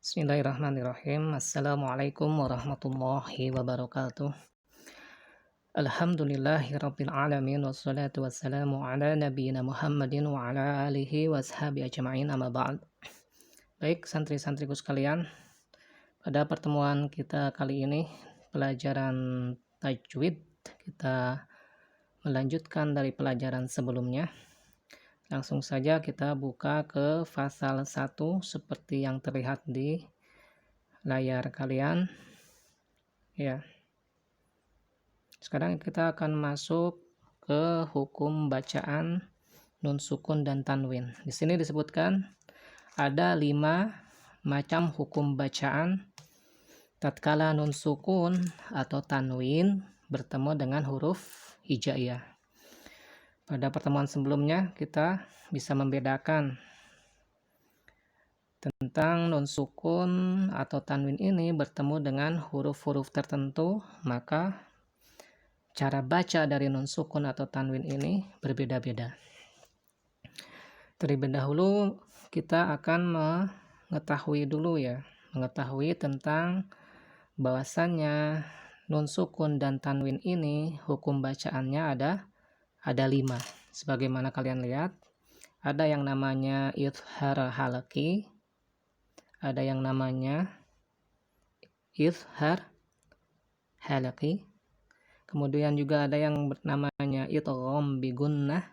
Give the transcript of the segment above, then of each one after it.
Bismillahirrahmanirrahim. Assalamualaikum warahmatullahi wabarakatuh. Alhamdulillahirabbil alamin wassalatu wassalamu ala nabiyyina Muhammadin wa ala alihi washabi ajma'in amma ba'd. Baik santri-santriku sekalian, pada pertemuan kita kali ini pelajaran tajwid, kita melanjutkan dari pelajaran sebelumnya. Langsung saja kita buka ke pasal 1 seperti yang terlihat di layar kalian. Ya. Sekarang kita akan masuk ke hukum bacaan nun sukun dan tanwin. Di sini disebutkan ada 5 macam hukum bacaan tatkala nun sukun atau tanwin bertemu dengan huruf hijaiyah. Pada pertemuan sebelumnya kita bisa membedakan tentang nun sukun atau tanwin ini bertemu dengan huruf-huruf tertentu, maka cara baca dari nun sukun atau tanwin ini berbeda-beda. Terlebih dahulu kita akan mengetahui tentang bahwasannya nun sukun dan tanwin ini hukum bacaannya ada 5. Sebagaimana kalian lihat, ada yang namanya izhar halaki, ada yang namanya izhar halaki, kemudian juga ada yang namanya idgham bigunnah,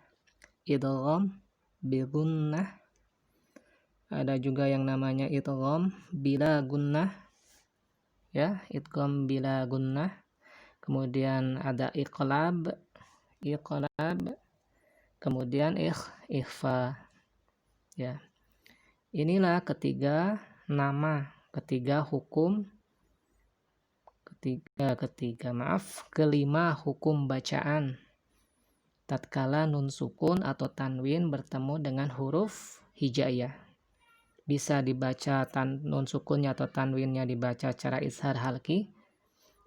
ada juga yang namanya idgham bila gunnah, ya, idgham bila gunnah. Kemudian ada iqlab, kemudian ikhfa. Ya. Inilah kelima hukum bacaan tatkala nun sukun atau tanwin bertemu dengan huruf hijaiyah. Bisa dibaca nun sukunnya atau tanwinnya dibaca secara izhar halki,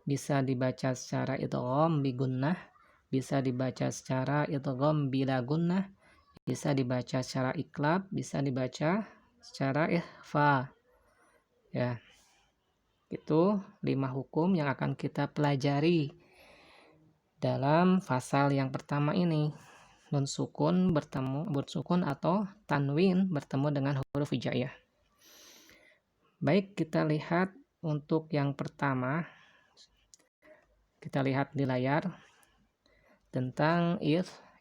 bisa dibaca secara idgham bigunnah, bisa dibaca secara idgham bila gunnah, bisa dibaca secara iqlab, bisa dibaca secara ikhfa. Ya. Itu 5 hukum yang akan kita pelajari dalam pasal yang pertama ini. Nun sukun atau tanwin bertemu dengan huruf hijaiyah. Baik, kita lihat untuk yang pertama. Kita lihat di layar tentang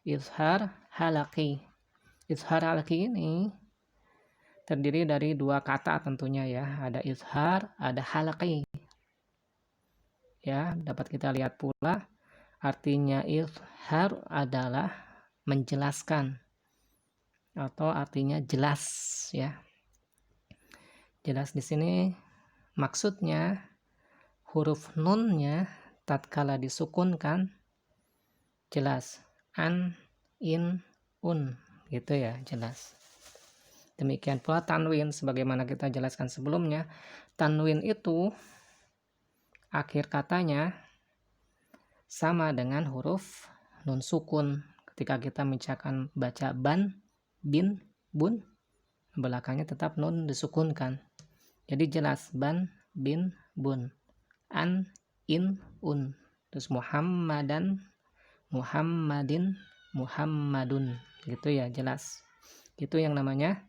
izhar halaki. Izhar halaki ini terdiri dari 2 kata tentunya, ya. Ada izhar, ada halaki. Ya, dapat kita lihat pula artinya izhar adalah menjelaskan atau artinya jelas, ya. Jelas di sini maksudnya huruf nunnya tatkala disukunkan jelas, an, in, un, gitu ya, jelas. Demikian pula tanwin, sebagaimana kita jelaskan sebelumnya, tanwin itu akhir katanya sama dengan huruf nun sukun. Ketika kita baca ban, bin, bun, belakangnya tetap nun disukunkan. Jadi jelas ban, bin, bun, an, in, un. Terus muhammadan, muhammadin, muhammadun, gitu ya, jelas. Itu yang namanya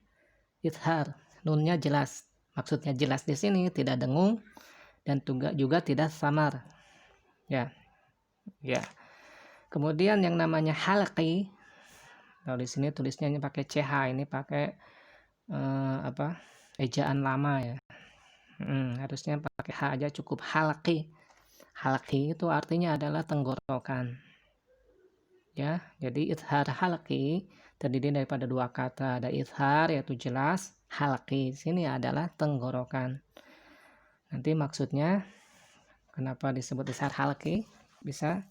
izhar. Nunnya jelas. Maksudnya jelas di sini tidak dengung dan juga tidak samar. Ya. Ya. Kemudian yang namanya halqi. Kalau di sini tulisnya pakai CH, ini pakai ejaan lama, ya. Harusnya pakai H aja cukup, halqi. Halqi itu artinya adalah tenggorokan. Ya, jadi izhar halqi terdiri daripada 2 kata. Ada izhar yaitu jelas, halqi sini adalah tenggorokan. Nanti maksudnya kenapa disebut izhar halqi bisa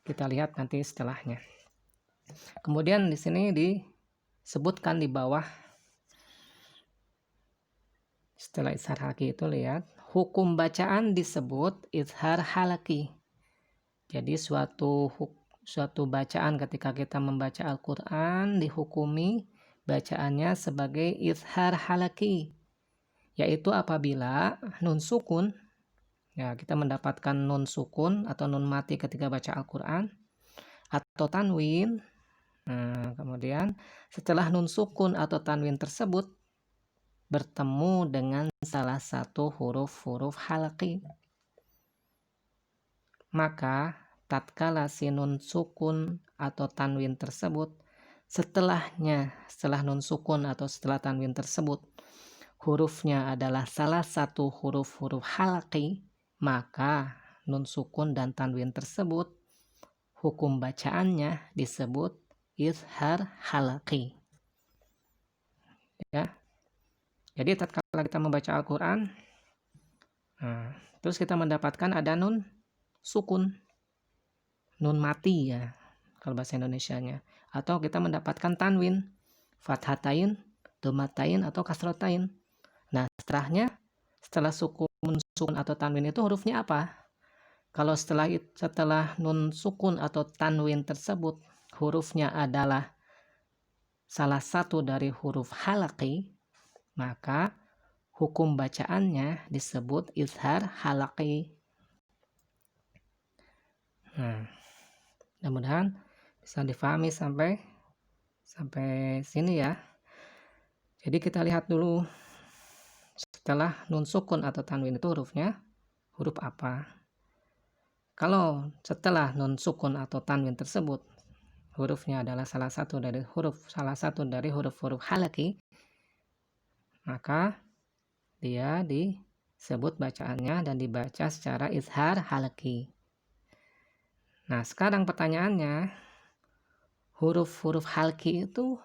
kita lihat nanti setelahnya. Kemudian di sini disebutkan di bawah setelah izhar halqi itu, lihat hukum bacaan disebut izhar halqi. Jadi suatu bacaan ketika kita membaca Al-Quran dihukumi bacaannya sebagai izhar halqi. yaitu apabila nun sukun, ya kita mendapatkan nun sukun atau nun mati ketika baca Al-Quran, atau tanwin. Nah, kemudian setelah nun sukun atau tanwin tersebut bertemu dengan salah satu huruf-huruf halqi, maka tatkala si nun sukun atau tanwin tersebut setelah nun sukun atau setelah tanwin tersebut hurufnya adalah salah satu huruf-huruf halqi, maka nun sukun dan tanwin tersebut hukum bacaannya disebut izhar halqi. Ya. Jadi tatkala kita membaca Al-Quran, terus kita mendapatkan ada nun sukun, nun mati ya kalau bahasa Indonesianya, atau kita mendapatkan tanwin, fathatain, domatain atau kasrotain. Nah setelah sukun atau tanwin itu hurufnya apa? Kalau setelah nun sukun atau tanwin tersebut hurufnya adalah salah satu dari huruf halaqi, maka hukum bacaannya disebut izhar halaqi. Nah, mudah-mudahan bisa difahami sampai sini ya. Jadi kita lihat dulu setelah nun sukun atau tanwin itu hurufnya huruf apa. Kalau setelah nun sukun atau tanwin tersebut hurufnya adalah salah satu dari huruf-huruf halaqi, maka dia disebut bacaannya dan dibaca secara izhar halaqi. Nah, sekarang pertanyaannya, huruf-huruf halqi itu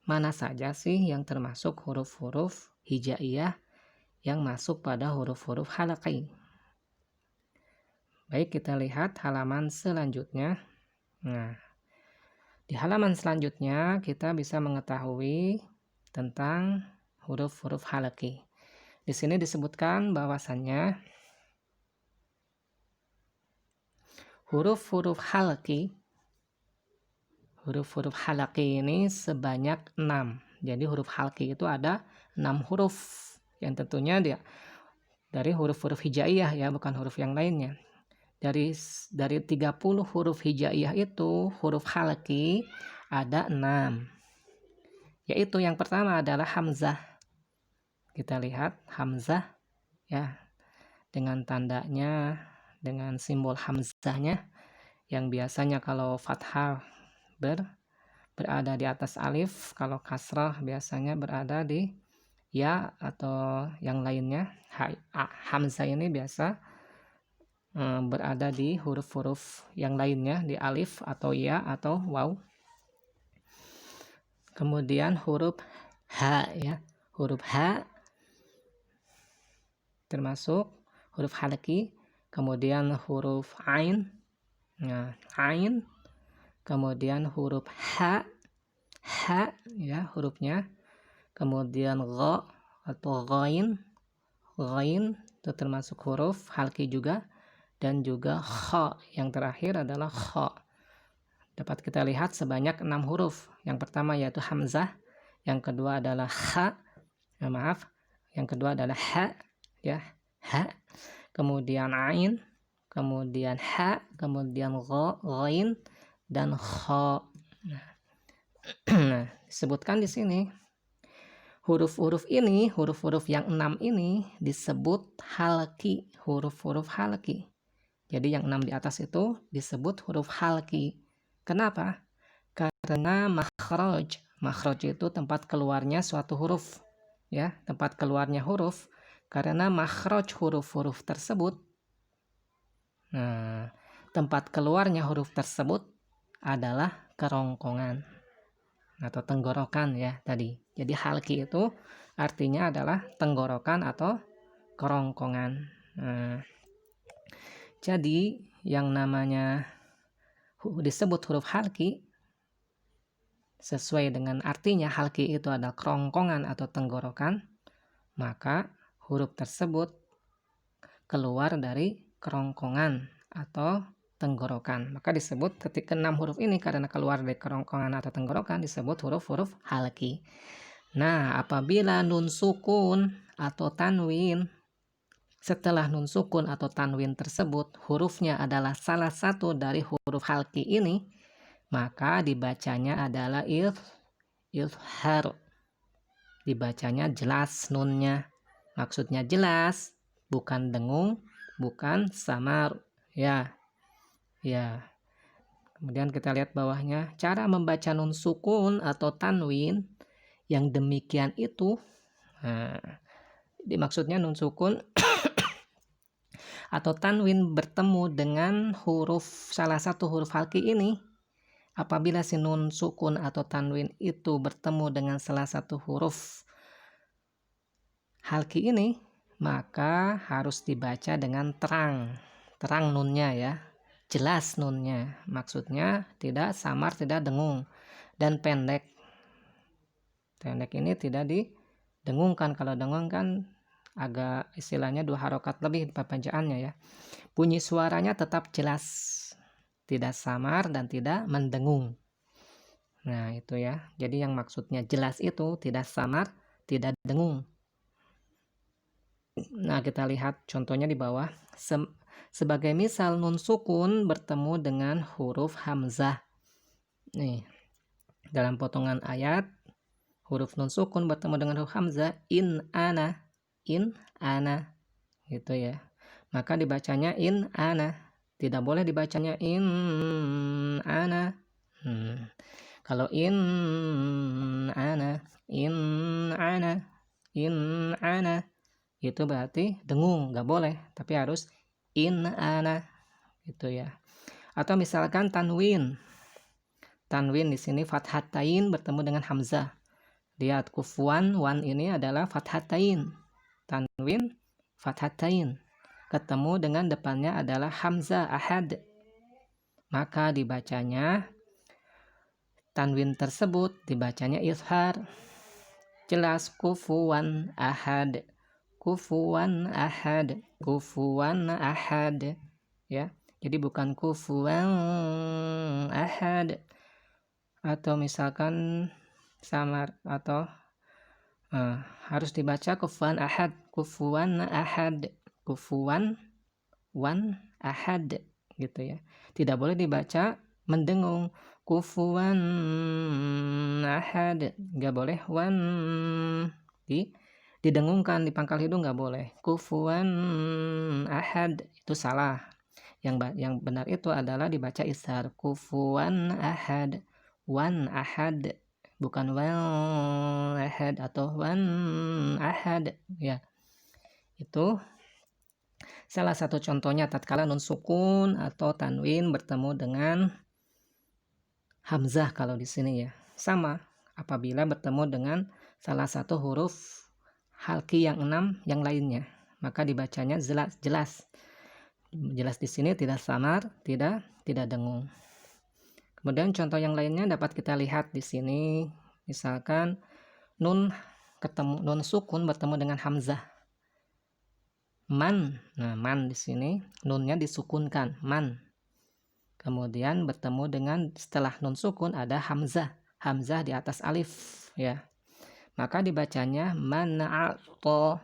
mana saja sih yang termasuk huruf-huruf hijaiyah yang masuk pada huruf-huruf halqi? Baik, kita lihat halaman selanjutnya. Nah, di halaman selanjutnya kita bisa mengetahui tentang huruf-huruf halqi. Di sini disebutkan bahwasannya huruf-huruf halqi ini sebanyak 6. Jadi huruf halqi itu ada 6 huruf yang tentunya dia dari huruf-huruf hijaiyah ya, bukan huruf yang lainnya. Dari 30 huruf hijaiyah itu huruf halqi ada 6. Yaitu yang pertama adalah hamzah. Kita lihat hamzah ya, dengan tandanya, dengan simbol hamzahnya yang biasanya kalau fathah berada di atas alif, kalau kasrah biasanya berada di ya atau yang lainnya. Hamzah ini biasa berada di huruf-huruf yang lainnya, di alif atau ya atau waw. Kemudian huruf ha ya, huruf ha termasuk huruf halqi. Kemudian huruf ain, nah ain. Kemudian huruf ha ya hurufnya. Kemudian gha atau ghain itu termasuk huruf halqi juga. Dan juga kha, yang terakhir adalah kha. Dapat kita lihat sebanyak 6 huruf. Yang pertama yaitu hamzah, yang kedua adalah yang kedua adalah ha ya, ha. Kemudian ain, kemudian ha, kemudian gha, ghain dan kha. Nah, disebutkan di sini huruf-huruf yang 6 ini disebut halqi, huruf-huruf halqi. Jadi yang 6 di atas itu disebut huruf halqi. Kenapa? Karena makhraj itu tempat keluarnya suatu huruf ya, tempat keluarnya huruf. Karena makhraj huruf-huruf tersebut, nah, tempat keluarnya huruf tersebut adalah kerongkongan atau tenggorokan ya tadi. Jadi halqi itu artinya adalah tenggorokan atau kerongkongan. Nah, jadi yang namanya disebut huruf halqi sesuai dengan artinya, halqi itu adalah kerongkongan atau tenggorokan, maka huruf tersebut keluar dari kerongkongan atau tenggorokan. Maka disebut ketika 6 huruf ini karena keluar dari kerongkongan atau tenggorokan disebut huruf-huruf halqi. Nah, apabila nun sukun atau tanwin, setelah nun sukun atau tanwin tersebut hurufnya adalah salah satu dari huruf halki ini, maka dibacanya adalah izhar. Dibacanya jelas nunnya. Maksudnya jelas, bukan dengung, bukan samar. Ya. Kemudian kita lihat bawahnya, cara membaca nun sukun atau tanwin yang demikian itu. Nah, maksudnya nun sukun atau tanwin bertemu dengan salah satu huruf halki ini. Apabila si nun sukun atau tanwin itu bertemu dengan salah satu huruf halki ini, maka harus dibaca dengan terang nunnya ya, jelas nunnya. Maksudnya tidak samar, tidak dengung, dan pendek. Pendek ini tidak didengungkan. Kalau dengung kan agak istilahnya 2 harokat lebih bacaannya ya. Bunyi suaranya tetap jelas, tidak samar dan tidak mendengung. Nah itu ya, jadi yang maksudnya jelas itu tidak samar, tidak dengung. Nah kita lihat contohnya di bawah. Sebagai misal nun sukun bertemu dengan huruf hamzah. Nih, dalam potongan ayat huruf nun sukun bertemu dengan huruf hamzah, in ana gitu ya. Maka dibacanya in ana. Tidak boleh dibacanya in ana. Kalau in ana itu berarti dengung, nggak boleh, tapi harus in ana gitu ya. Atau misalkan tanwin di sini fathatain bertemu dengan hamzah. Lihat kufuan, wan ini adalah fathatain, tanwin fathatain, ketemu dengan depannya adalah hamzah ahad, maka dibacanya tanwin tersebut dibacanya izhar. Jelas kufuwan ahad ya. Jadi bukan kufuwan ahad. Atau misalkan samar atau harus dibaca kufuwan ahad, wan ahad gitu ya. Tidak boleh dibaca mendengung, kufuwan ahad, nggak boleh wan didengungkan di pangkal hidung, nggak boleh kufuwan ahad, itu salah. Yang benar itu adalah dibaca izhar, kufuwan ahad, wan ahad, bukan wan ahad atau wan ahad ya. Itu salah satu contohnya tatkala nun sukun atau tanwin bertemu dengan hamzah. Kalau di sini ya sama, apabila bertemu dengan salah satu huruf halki yang 6 yang lainnya, maka dibacanya jelas di sini, tidak samar, tidak dengung. Kemudian contoh yang lainnya dapat kita lihat di sini. Misalkan nun sukun bertemu dengan hamzah, man. Nah, man di sini nunnya disukunkan, man. Kemudian bertemu dengan setelah nun sukun ada hamzah di atas alif ya. Maka dibacanya man'ato.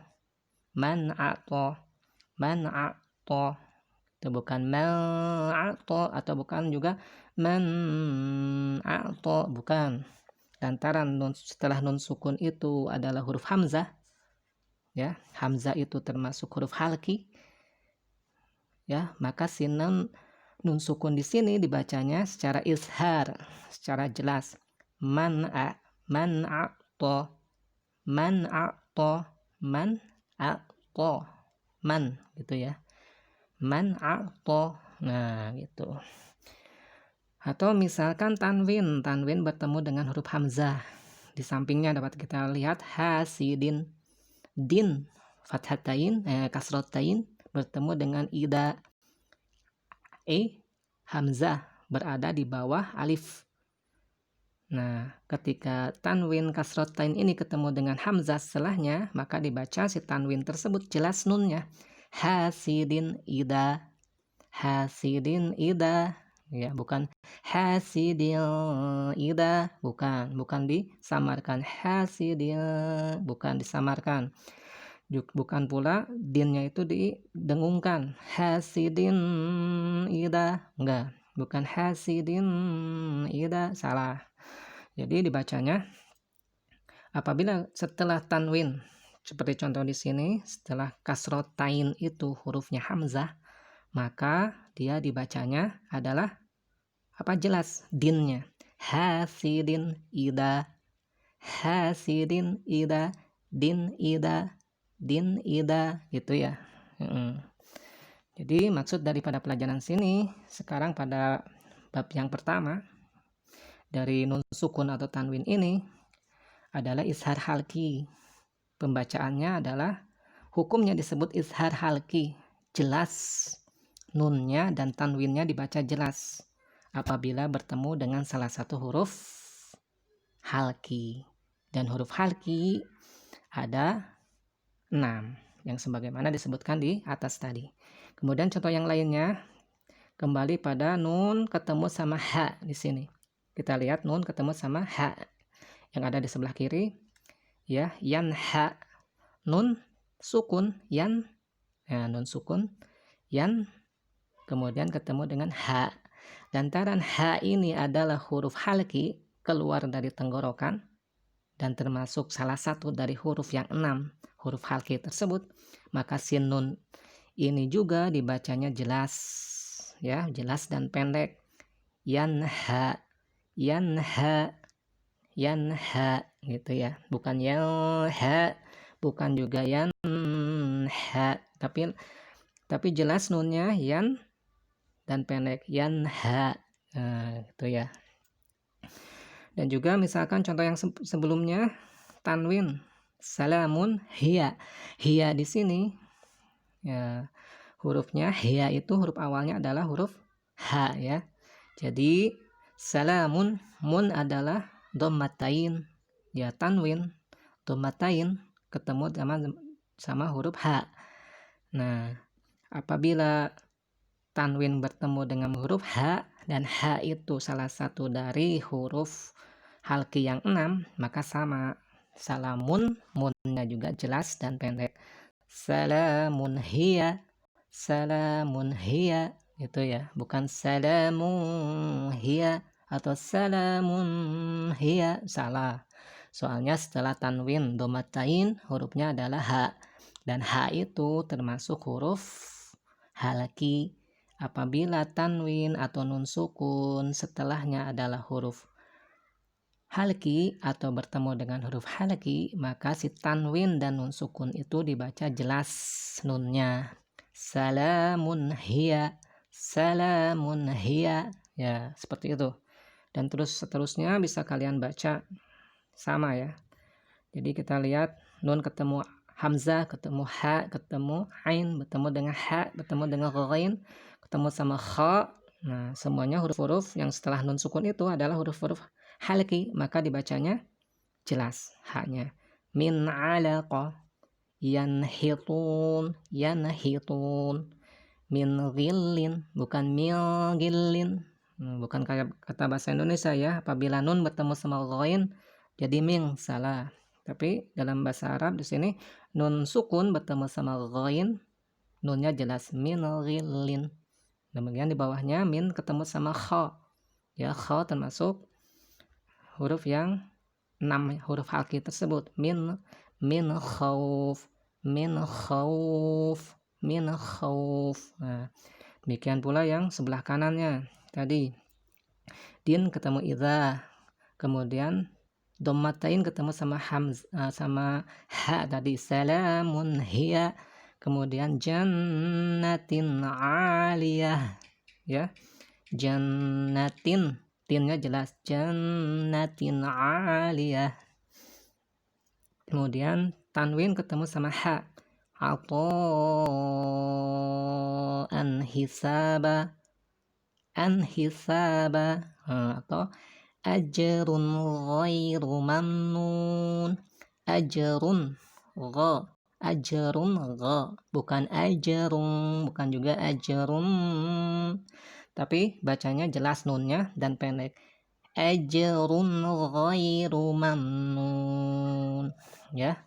Itu bukan mal'ato atau bukan juga man'ato, bukan. Lantaran setelah nun sukun itu adalah huruf hamzah ya. Hamzah itu termasuk huruf halki ya, maka si nun sukun di sini dibacanya secara izhar, secara jelas. Man'ato, man gitu ya. Man'ato. Nah, gitu. Atau misalkan tanwin bertemu dengan huruf hamzah. Di sampingnya dapat kita lihat hasidin. Din fathatain, kasrotain bertemu dengan ida. Hamzah berada di bawah alif. Nah, ketika tanwin kasrotain ini ketemu dengan hamzah setelahnya, maka dibaca si tanwin tersebut jelas nunnya. Hasidin ida ya, bukan hasidin ida, bukan disamarkan, hasidin, bukan disamarkan. Bukan pula dinnya itu didengungkan, hasidin ida, enggak, bukan hasidin ida, salah. Jadi dibacanya apabila setelah tanwin, seperti contoh di sini, setelah kasrotain itu hurufnya hamzah, maka dia dibacanya adalah apa, jelas dinnya, hasidin ida, hasidin ida, din ida, din ida, gitu ya. Jadi maksud daripada pelajaran sini sekarang pada bab yang pertama dari nun sukun atau tanwin ini adalah izhar halki. Pembacaannya adalah hukumnya disebut izhar halki, jelas nunnya dan tanwinnya dibaca jelas apabila bertemu dengan salah satu huruf halki. Dan huruf halki ada 6 yang sebagaimana disebutkan di atas tadi. Kemudian contoh yang lainnya kembali pada nun ketemu sama ha di sini. Kita lihat nun ketemu sama ha yang ada di sebelah kiri, ya, yan ha, nun sukun yan, ya, nun sukun yan, kemudian ketemu dengan ha. Lantaran ha ini adalah huruf halki, keluar dari tenggorokan dan termasuk salah satu dari huruf yang 6 huruf halki tersebut, maka sin nun ini juga dibacanya jelas, ya, jelas dan pendek, yanha, yanha, yanha, gitu ya, bukan yanha, bukan juga yanha, tapi jelas nunnya yan dan pendek, yanha, gitu ya. Dan juga misalkan contoh yang sebelumnya tanwin salamun hiya, hiya di sini, ya, hurufnya hiya itu huruf awalnya adalah huruf ha, ya. Jadi salamun, mun adalah dhammatain, ya, tanwin dhammatain ketemu sama huruf ha. Nah, apabila tanwin bertemu dengan huruf ha dan ha itu salah satu dari huruf halki yang 6, maka sama, salamun, munnya juga jelas dan pendek, salamun hiya, salamun hiya, gitu ya, bukan salamun hiya atau salamun hiya, salah. Soalnya setelah tanwin dhammatain hurufnya adalah ha, dan ha itu termasuk huruf halki. Apabila tanwin atau nun sukun setelahnya adalah huruf halki atau bertemu dengan huruf halki, maka si tanwin dan nun sukun itu dibaca jelas nunnya, salamun hiya, salamun hiya, ya, seperti itu. Dan terus seterusnya bisa kalian baca sama, ya. Jadi kita lihat nun ketemu hamzah, ketemu ha, ketemu ain, bertemu dengan ha, bertemu dengan ghain, ketemu sama kha. Nah, semuanya huruf-huruf yang setelah nun sukun itu adalah huruf-huruf halki, maka dibacanya jelas haknya. Min alaqa, yanhitun, yanhitun, min ghillin, bukan min ghillin, bukan kayak kata bahasa Indonesia, ya, apabila nun bertemu sama ghain jadi min, salah. Tapi dalam bahasa Arab di sini nun sukun bertemu sama ghain, nunnya jelas, min ghillin. Demikian di bawahnya min ketemu sama kha, ya, kha termasuk huruf yang 6 huruf halki tersebut, min khauf, min khauf, min khauf. Nah, demikian pula yang sebelah kanannya tadi, din ketemu idza, kemudian dhammatain ketemu sama sama ha tadi, salamun hiya, kemudian jannatin aliyah, ya, jannatin, tinnya jelas, jannatin aliyah. Kemudian tanwin ketemu sama ha, an hisaba, atau ajrun ghairu mamnun, ajrun gha, ajrun gha, bukan ajrun, bukan juga ajrun, tapi bacanya jelas nunnya dan pendek. Ajrun ghairu mamnun, ya.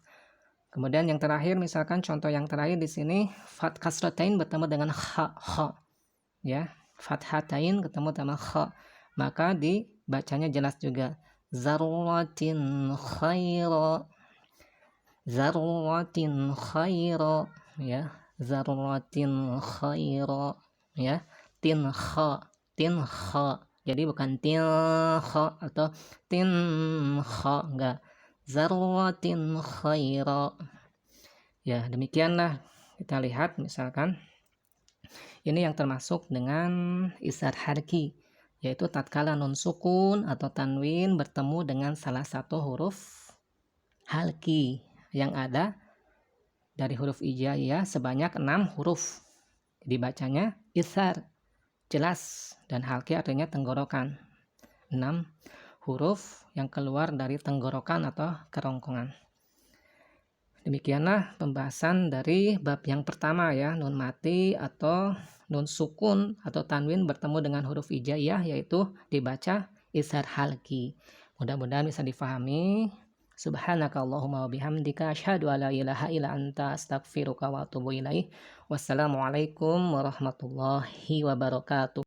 Kemudian yang terakhir, misalkan contoh yang terakhir di sini kasratain bertemu dengan kha, ya. Fathatain ketemu sama kha, maka dibacanya jelas juga. Zarratin khaira, zarratin khaira, ya. Zarratin khaira, ya. Tin kha, jadi bukan tin kha atau tin kha, enggak. Zarratin khaira. Ya, demikianlah kita lihat misalkan ini yang termasuk dengan izhar harki, yaitu tatkala nun sukun atau tanwin bertemu dengan salah satu huruf halki yang ada dari huruf hijaiyah sebanyak 6 huruf. Dibacanya izhar, jelas, dan halki artinya tenggorokan. 6 huruf yang keluar dari tenggorokan atau kerongkongan. Demikianlah pembahasan dari bab yang pertama, ya, nun mati atau nun sukun atau tanwin bertemu dengan huruf hijaiyah, yaitu dibaca izhar halki. Mudah-mudahan bisa difahami. Subhanakallahumma wa bihamdika asyhadu alla ilaha illa anta astaghfiruka wa atubu ilaik. Wassalamualaikum warahmatullahi wabarakatuh.